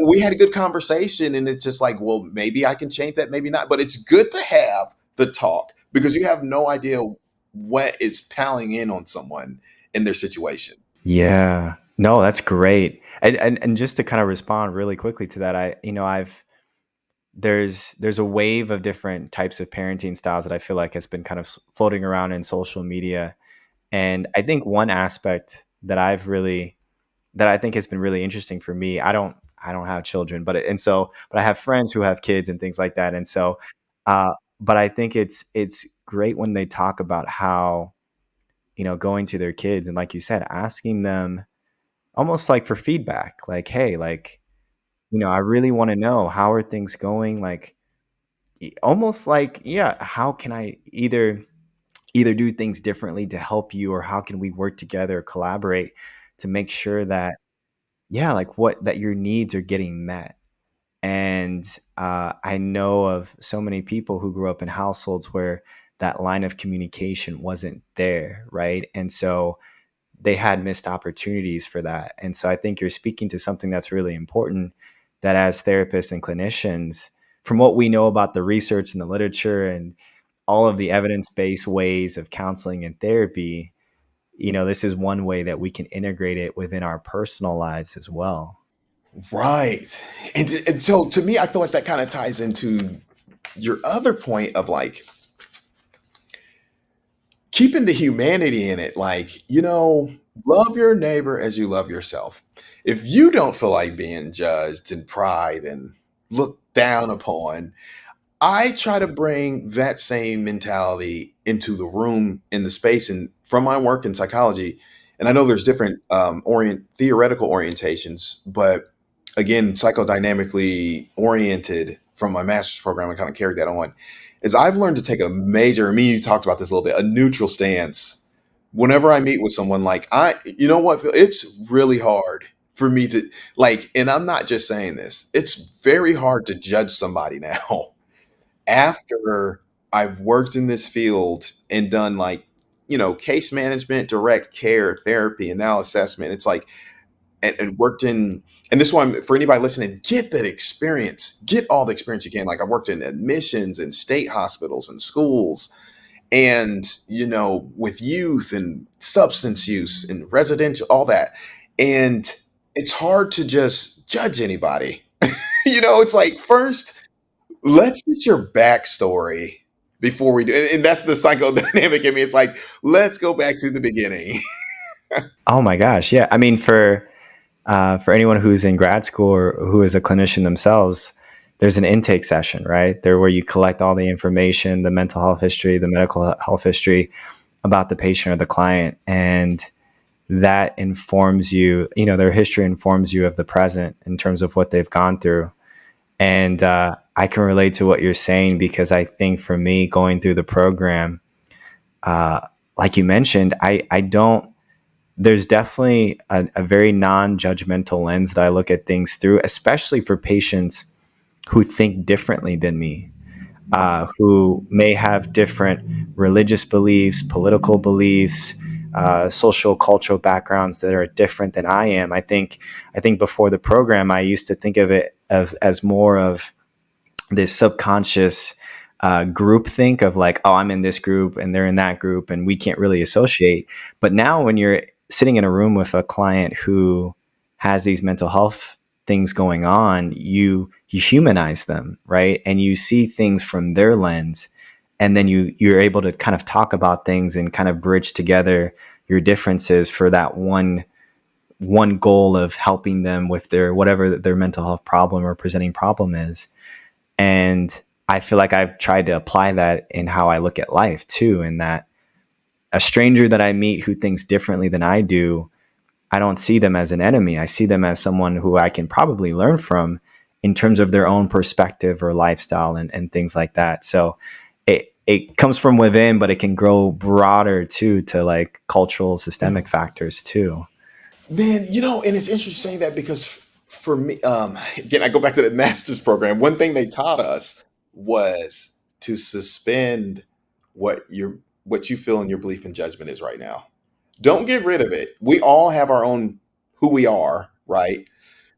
we had a good conversation, and it's just like, well, maybe I can change that, maybe not. But it's good to have the talk because you have no idea what is piling in on someone in their situation. Yeah. No, that's great. And just to kind of respond really quickly to that, I've there's a wave of different types of parenting styles that I feel like has been kind of floating around in social media. And I think one aspect that I think has been really interesting for me. I don't have children, but I have friends who have kids and things like that. And so but I think it's great when they talk about how going to their kids and, like you said, asking them almost like for feedback, like, hey, like, I really want to know, how are things going, like, almost like, yeah, how can I either do things differently to help you, or how can we work together, collaborate to make sure that, yeah, like, what that your needs are getting met. And I know of so many people who grew up in households where that line of communication wasn't there, right? And so they had missed opportunities for that. And so I think you're speaking to something that's really important, that as therapists and clinicians, from what we know about the research and the literature and all of the evidence-based ways of counseling and therapy, this is one way that we can integrate it within our personal lives as well. Right. And so to me, I feel like that kind of ties into your other point of like keeping the humanity in it. Like, love your neighbor as you love yourself. If you don't feel like being judged and pried and looked down upon, I try to bring that same mentality into the room, in the space, and from my work in psychology. And I know there's different theoretical orientations, but again, psychodynamically oriented from my master's program, I kind of carried that on. Is I've learned to take a major, me, you talked about this a little bit, a neutral stance whenever I meet with someone. Like, you know what, it's really hard for me to, like, and I'm not just saying this, it's very hard to judge somebody now after I've worked in this field and done, like, case management, direct care, therapy, and now assessment. It's like, and worked in, and this one for anybody listening, get that experience, get all the experience you can. Like, I worked in admissions and state hospitals and schools, and with youth and substance use and residential, all that. And it's hard to just judge anybody. It's like, first, let's get your backstory before we do. And that's the psychodynamic in me. It's like, let's go back to the beginning. Oh my gosh, yeah. I mean, for anyone who's in grad school or who is a clinician themselves, there's an intake session, right? There where you collect all the information, the mental health history, the medical health history about the patient or the client. And that informs you, their history informs you of the present in terms of what they've gone through. And I can relate to what you're saying, because I think for me, going through the program, uh, like you mentioned, I don't, there's definitely a very non-judgmental lens that I look at things through, especially for patients who think differently than me, who may have different religious beliefs, political beliefs, social cultural backgrounds that are different than I am. I think before the program, I used to think of it as more of this subconscious group think of like, oh, I'm in this group and they're in that group and we can't really associate. But now when you're sitting in a room with a client who has these mental health things going on, you humanize them, right? And you see things from their lens, and then you're able to kind of talk about things and kind of bridge together your differences for that one goal of helping them with their whatever their mental health problem or presenting problem is. And I feel like I've tried to apply that in how I look at life too, in that a stranger that I meet who thinks differently than I do, I don't see them as an enemy. I see them as someone who I can probably learn from in terms of their own perspective or lifestyle and things like that. So it comes from within, but it can grow broader too, to like cultural systemic factors too. Man, and it's interesting saying that, because for me, again, I go back to the master's program. One thing they taught us was to suspend what you feel and your belief and judgment is right now. Don't get rid of it. We all have our own who we are, right?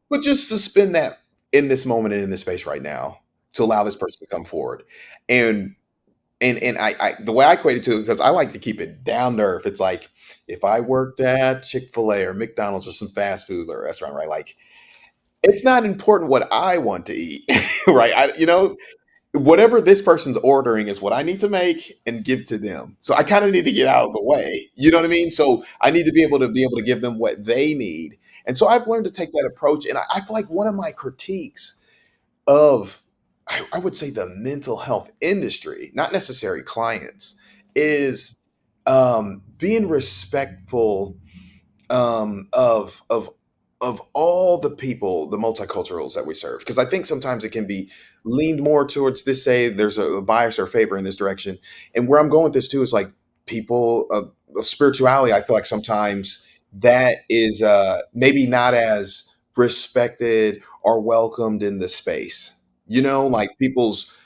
But just suspend that in this moment and in this space right now to allow this person to come forward. And and the way I equate it to, because I like to keep it down to earth. It's like, if I worked at Chick-fil-A or McDonald's or some fast food or restaurant, right? Like, it's not important what I want to eat, right? Whatever this person's ordering is what I need to make and give to them. So I kind of need to get out of the way. You know what I mean? So I need to be able to give them what they need. And so I've learned to take that approach. And I feel like one of my critiques of, I would say, the mental health industry, not necessarily clients, is being respectful of all the people, the multiculturals that we serve. Because I think sometimes it can be leaned more towards this. Say there's a bias or favor in this direction, and where I'm going with this too is like people of spirituality. I feel like sometimes that is maybe not as respected or welcomed in the space. You know, like people's.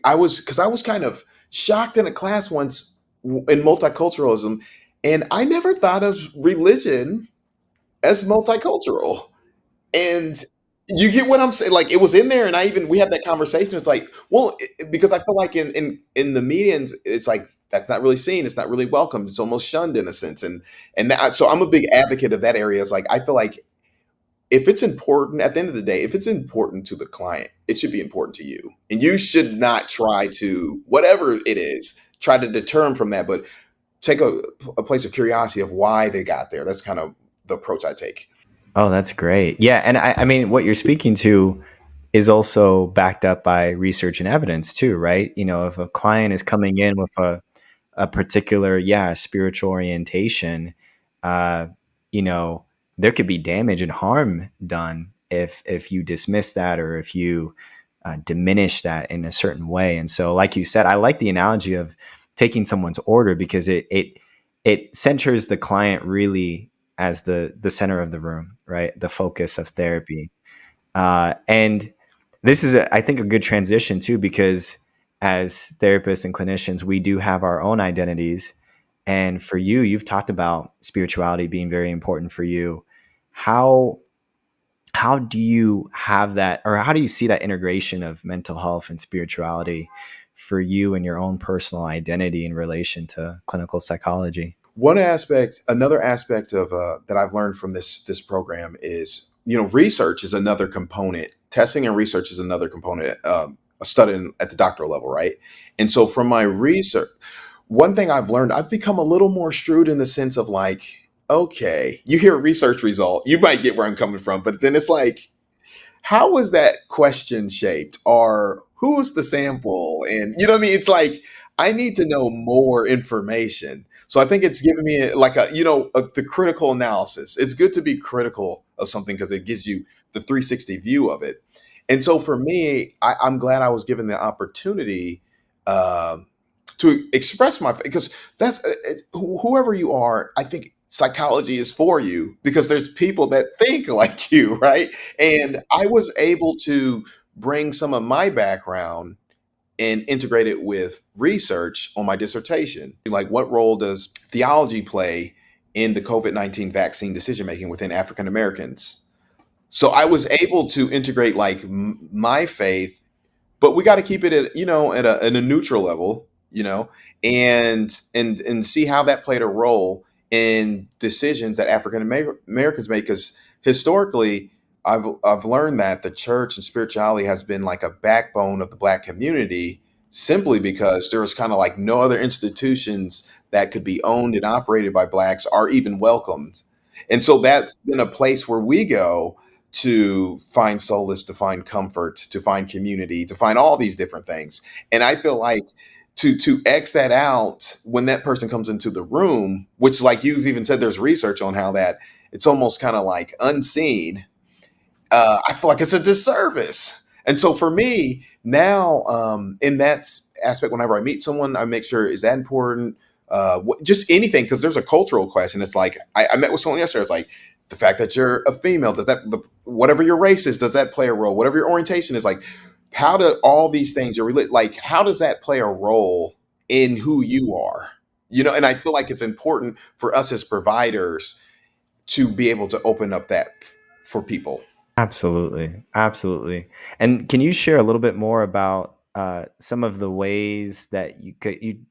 I was kind of shocked in a class once in multiculturalism, and I never thought of religion as multicultural. And you get what I'm saying? Like it was in there, and we had that conversation. It's like, well, because I feel like in the media, it's like that's not really seen. It's not really welcomed. It's almost shunned in a sense. So I'm a big advocate of that area. It's like I feel like if it's important at the end of the day, if it's important to the client, it should be important to you, and you should not try to whatever it is try to deter them from that, but take a place of curiosity of why they got there. That's kind of the approach I take. Oh, that's great. Yeah, and I mean, what you're speaking to is also backed up by research and evidence too, right? You know, if a client is coming in with a particular, yeah, spiritual orientation, uh, you know, there could be damage and harm done if you dismiss that or if you diminish that in a certain way. And so, like you said, I like the analogy of taking someone's order because it centers the client really as the center of the room, right? The focus of therapy. And this is, I think, a good transition too, because as therapists and clinicians, we do have our own identities. And for you, you've talked about spirituality being very important for you. How how do you have that, or how do you see that integration of mental health and spirituality for you and your own personal identity in relation to clinical psychology? Another aspect of that I've learned from this program is research is another component. Testing and research is another component. Studying at the doctoral level, right? And so from my research, one thing I've learned, I've become a little more shrewd in the sense of like, okay, you hear a research result, you might get where I'm coming from, but then it's like, how was that question shaped or who's the sample, and you know what I mean, it's like I need to know more information. So I think it's given me like the critical analysis. It's good to be critical of something because it gives you the 360 view of it. And so for me, I'm glad I was given the opportunity um, to express my, because that's whoever you are. I think psychology is for you because there's people that think like you, right? And I was able to bring some of my background and integrate it with research on my dissertation. Like, what role does theology play in the COVID-19 vaccine decision making within African Americans? So I was able to integrate like my faith, but we got to keep it at at a neutral level, and see how that played a role in decisions that African Americans make. Because historically, I've learned that the church and spirituality has been like a backbone of the Black community, simply because there was kind of like no other institutions that could be owned and operated by Blacks or even welcomed. And so that's been a place where we go to find solace, to find comfort, to find community, to find all these different things. And I feel like to X that out when that person comes into the room, which, like you've even said, there's research on how that it's almost kind of like unseen. I feel like it's a disservice. And so for me now, in that aspect, whenever I meet someone, I make sure, is that important? Just anything, because there's a cultural question. It's like I met with someone yesterday. It's like the fact that you're a female, does that whatever your race is, does that play a role? Whatever your orientation is, like how do all these things like how does that play a role in who you are? And I feel like it's important for us as providers to be able to open up that for people. Absolutely, absolutely. And can you share a little bit more about some of the ways that you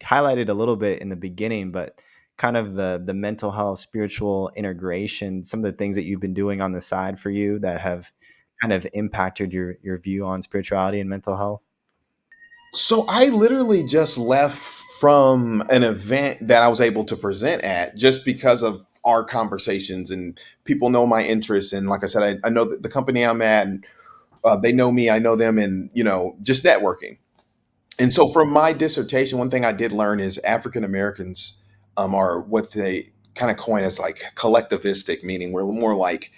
highlighted a little bit in the beginning, but kind of the mental health, spiritual integration, some of the things that you've been doing on the side for you that have kind of impacted your view on spirituality and mental health? So I literally just left from an event that I was able to present at just because of our conversations, and people know my interests. And like I said, I know that the company I'm at, and they know me, I know them, and just networking. And so from my dissertation, one thing I did learn is African Americans are what they kind of coin as like collectivistic, meaning we're more like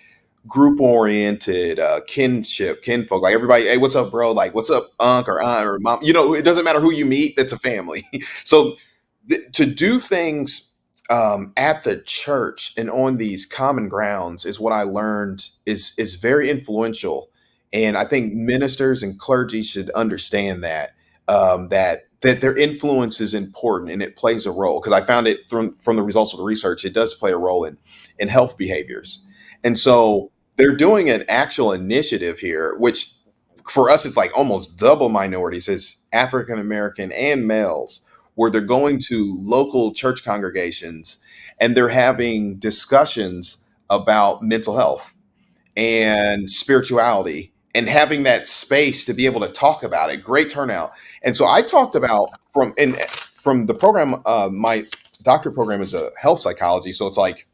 group oriented, kinship, kinfolk. Like everybody, hey, what's up, bro? Like, what's up, unc or aunt or mom? You know, it doesn't matter who you meet. That's a family. So to do things at the church and on these common grounds is what I learned is very influential, and I think ministers and clergy should understand that that their influence is important and it plays a role, because I found it from the results of the research, it does play a role in health behaviors. And so they're doing an actual initiative here, which for us it's like almost double minorities, as African American and males, where they're going to local church congregations and they're having discussions about mental health and spirituality and having that space to be able to talk about it. Great turnout. And so I talked about from the program, my doctorate program is a health psychology. So it's like,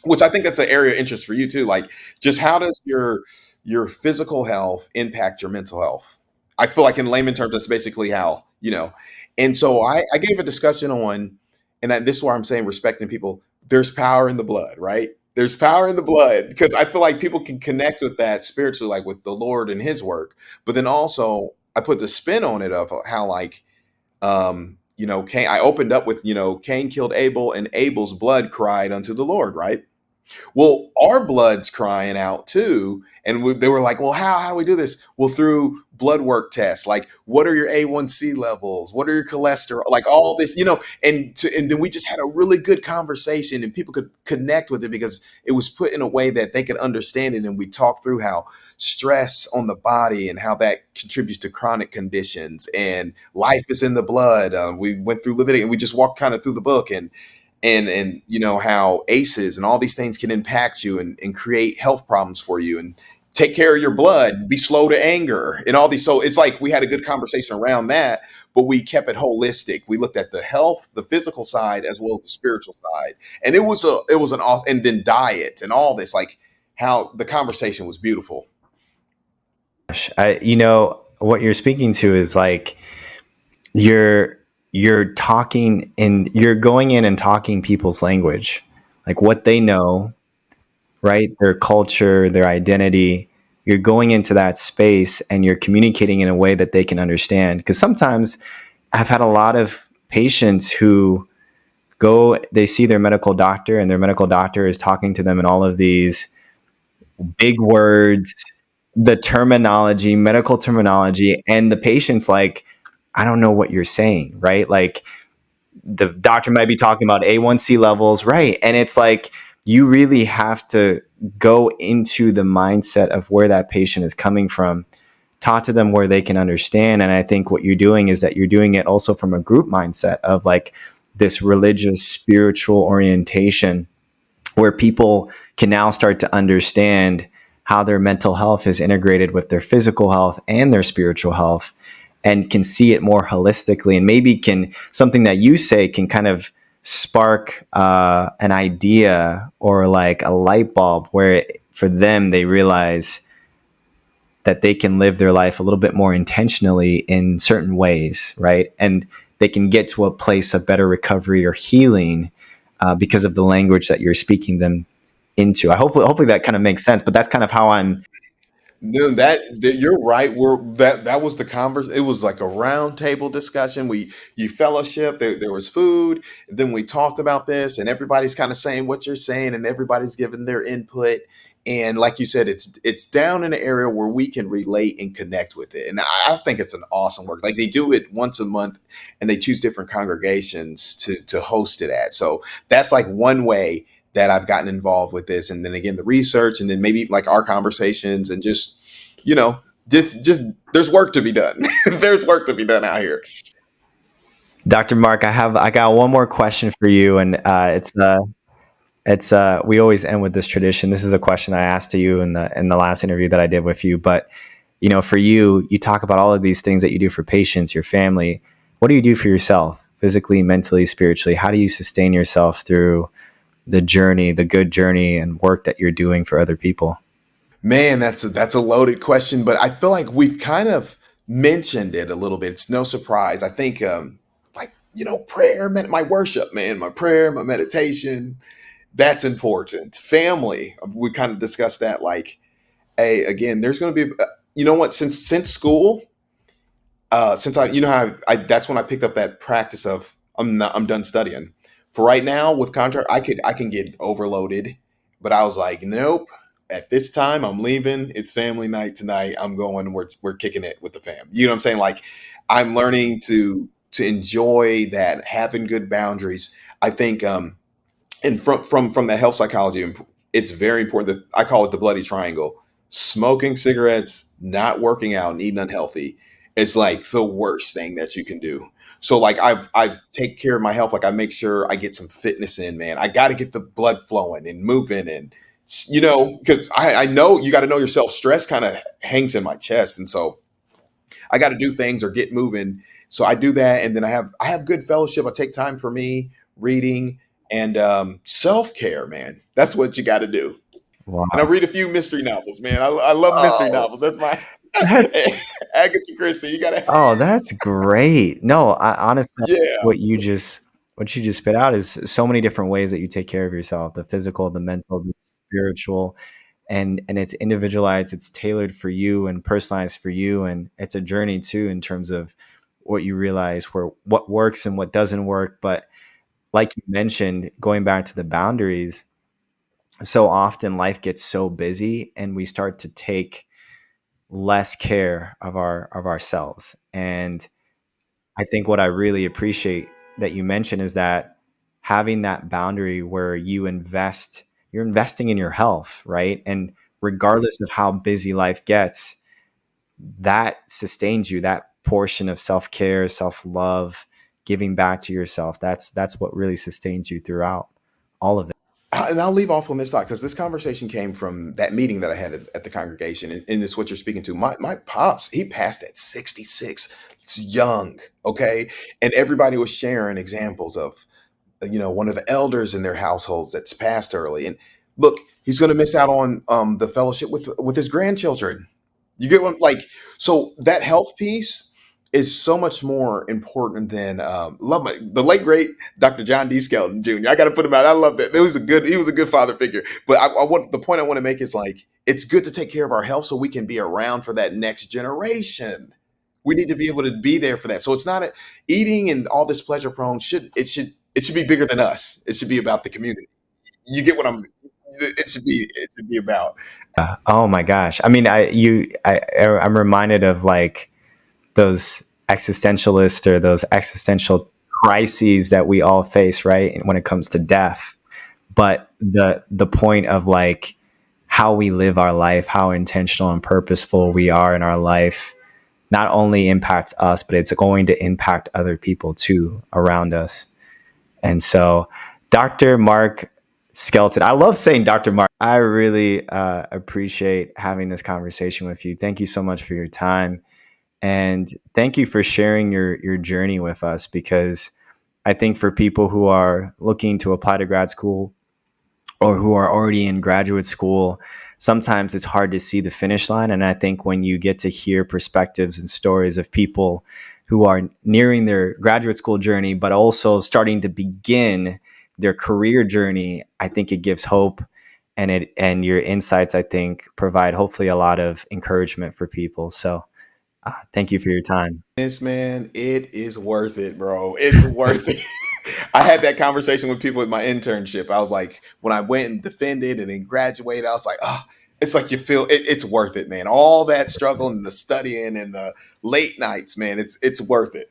which I think that's an area of interest for you too. Like, just how does your physical health impact your mental health? I feel like in layman terms, that's basically how, you know. And so I gave a discussion on, this is where I'm saying respecting people. There's power in the blood, right? There's power in the blood, because I feel like people can connect with that spiritually, like with the Lord and His work. But then also, I put the spin on it of how like, Cain. I opened up with, Cain killed Abel, and Abel's blood cried unto the Lord, right? Well, our blood's crying out too. And they were like, well, how do we do this? Well, through blood work tests. Like, what are your A1C levels? What are your cholesterol? Like all this, and then we just had a really good conversation and people could connect with it because it was put in a way that they could understand it. And we talked through how stress on the body and how that contributes to chronic conditions, and life is in the blood. We went through Leviticus and we just walked kind of through the book, and how aces and all these things can impact you and create health problems for you, and take care of your blood, be slow to anger, and all these. So it's like we had a good conversation around that, but we kept it holistic. We looked at the health, the physical side, as well as the spiritual side. And it was an awesome, and then diet and all this, like how the conversation was beautiful. What you're speaking to is like you're you're talking and you're going in and talking people's language, like what they know, right? Their culture, their identity. You're going into that space and you're communicating in a way that they can understand. Because sometimes I've had a lot of patients who they see their medical doctor, and their medical doctor is talking to them in all of these big words, the terminology, medical terminology, and the patient's like, I don't know what you're saying, right? Like the doctor might be talking about A1C levels, right? And it's like you really have to go into the mindset of where that patient is coming from, talk to them where they can understand. And I think what you're doing is that you're doing it also from a group mindset of like this religious, spiritual orientation where people can now start to understand how their mental health is integrated with their physical health and their spiritual health, and can see it more holistically, and maybe can something that you say can kind of spark an idea or like a light bulb where for them they realize that they can live their life a little bit more intentionally in certain ways, right? And they can get to a place of better recovery or healing because of the language that you're speaking them into. Hopefully that kind of makes sense, but that's kind of how I'm. No, that you're right. That was the converse. It was like a round table discussion. You fellowship. There was food. Then we talked about this, and everybody's kind of saying what you're saying, and everybody's giving their input. And like you said, it's down in an area where we can relate and connect with it. And I think it's an awesome work. Like they do it once a month, and they choose different congregations to host it at. So that's like one way that I've gotten involved with this. And then again, the research, and then maybe like our conversations, and just, you know, just there's work to be done. There's work to be done out here. Dr. Mark, I got one more question for you, and we always end with this tradition. This is a question I asked to you in the last interview that I did with you. But for you, you talk about all of these things that you do for patients, your family. What do you do for yourself, physically, mentally, spiritually? How do you sustain yourself through the journey, the good journey and work that you're doing for other people? Man, that's a loaded question, but I feel like we've kind of mentioned it a little bit. It's no surprise. I think, prayer, my worship, man, my prayer, my meditation, that's important. Family, we kind of discussed that. Like, hey, again, there's going to be, you know what, since school, since how that's when I picked up that practice of I'm done studying. For right now with contract, I can get overloaded, but I was like, nope. At this time, I'm leaving. It's family night tonight. I'm going. We're kicking it with the fam. You know what I'm saying? Like, I'm learning to enjoy that, having good boundaries. I think and from the health psychology, it's very important that I call it the bloody triangle: smoking cigarettes, not working out, and eating unhealthy. It's like the worst thing that you can do. So like I've take care of my health. Like I make sure I get some fitness in, man. I got to get the blood flowing and moving, and because I know you got to know yourself. Stress kind of hangs in my chest, and so I got to do things or get moving. So I do that, and then I have good fellowship. I take time for me, reading, and self care. Man, that's what you got to do. And I Wow. read a few mystery novels. Man, I love mystery Oh, novels. That's my that, Agatha Christie. You gotta, oh, that's great. No, honestly, yeah. what you just what you just spit out is so many different ways that you take care of yourself: the physical, the mental, the spiritual, and it's individualized. It's tailored for you and personalized for you, and it's a journey too in terms of what you realize where what works and what doesn't work. But like you mentioned, going back to the boundaries, so often life gets so busy and we start to take less care of ourselves. And I think what I really appreciate that you mentioned is that having that boundary where you're investing in your health, right? And regardless of how busy life gets, that sustains you. That portion of self-care, self-love, giving back to yourself, that's what really sustains you throughout all of it. And I'll leave off on this thought because this conversation came from that meeting that I had at the congregation, and it's what you're speaking to. My pops, he passed at 66. It's young, okay, and everybody was sharing examples of one of the elders in their households that's passed early, and look, he's going to miss out on the fellowship with his grandchildren. You get what, like, so that health piece is so much more important than love the late great Dr. John D. Skelton Jr. I got to put him out. I love that. He was a good father figure. But I want the point I want to make is like it's good to take care of our health so we can be around for that next generation. We need to be able to be there for that. So it's not eating and all this pleasure prone should be bigger than us. It should be about the community. You get what I'm. It should be about. Oh my gosh. I mean, I'm reminded of like those existentialists or those existential crises that we all face, right? When it comes to death. But the point of like how we live our life, how intentional and purposeful we are in our life, not only impacts us, but it's going to impact other people too around us. And so, Dr. Mark Skelton, I love saying Dr. Mark. I really appreciate having this conversation with you. Thank you so much for your time. And thank you for sharing your journey with us, because I think for people who are looking to apply to grad school or who are already in graduate school, sometimes it's hard to see the finish line. And I think when you get to hear perspectives and stories of people who are nearing their graduate school journey, but also starting to begin their career journey, I think it gives hope. And your insights, I think, provide hopefully a lot of encouragement for people. So thank you for your time. This man, it is worth it, bro. It's worth it. I had that conversation with people with my internship. I was like, when I went and defended and then graduated, I was like, oh, it's like you feel it's worth it, man. All that struggle and the studying and the late nights, man, it's worth it.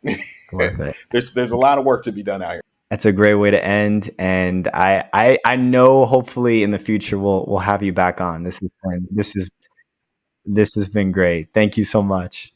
Worth it. There's a lot of work to be done out here. That's a great way to end. And I know hopefully in the future we'll have you back on. This has been great. Thank you so much.